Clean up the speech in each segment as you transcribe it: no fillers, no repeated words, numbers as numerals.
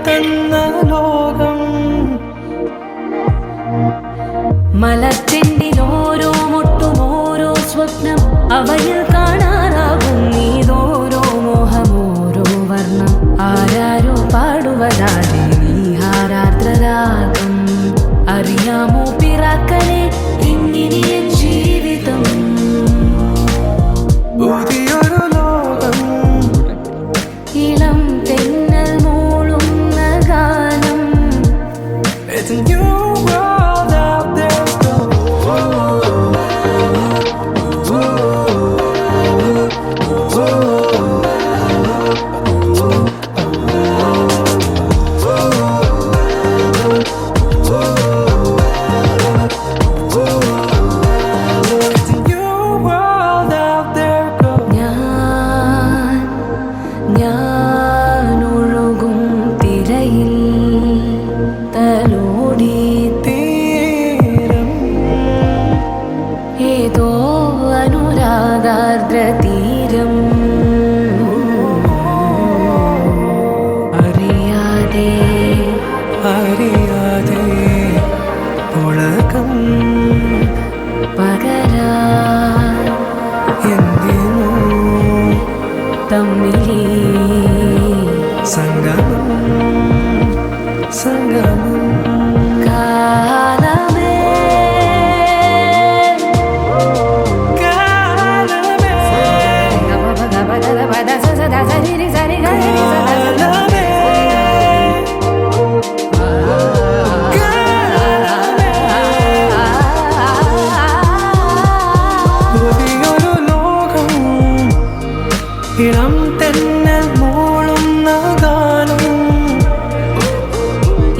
തന്ന ലോകം. മലച്ചെണ്ടിലോരോ മുട്ടും ഓരോ സ്വപ്നം അവയിൽ കാണാനാകും നീതോരോ മോഹമോരോ വർണ്ണം ആരാരോ പാടുവതാതെ നീഹാരാർദ്രരാഗം അറിയാമോ പിറാക്കളെ ഇങ്ങനെ ജീവിതം പുതിയൊരു ലോകം ഇളം തെന്നൽ മൂളുന്ന ഗാനം. It's a new world out there. ഞാനൊഴുകും തിരയിൽ തലോടി തീരം ഏതോ അനുരാഗാർദ്ര തീരം അറിയാതെ അറിയാതെ പുളകം പകരാ എന്തിനു തമ്മിലേ സംഗമം സംഗമം. കാലമേ കാലമേ പുതിയൊരു ലോകം ഇളം തെന്നൽ മൂളുന്ന ഗാനം.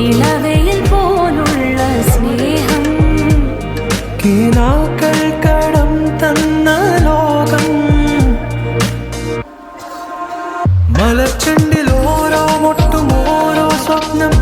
ഇളവയിൽ പോലുള്ള സ്നേഹം കിനാക്കൾ കടം തന്ന ലോകം. മലച്ചെണ്ടിൽ ഓരോ മുട്ടും ഓരോ സ്വപ്നം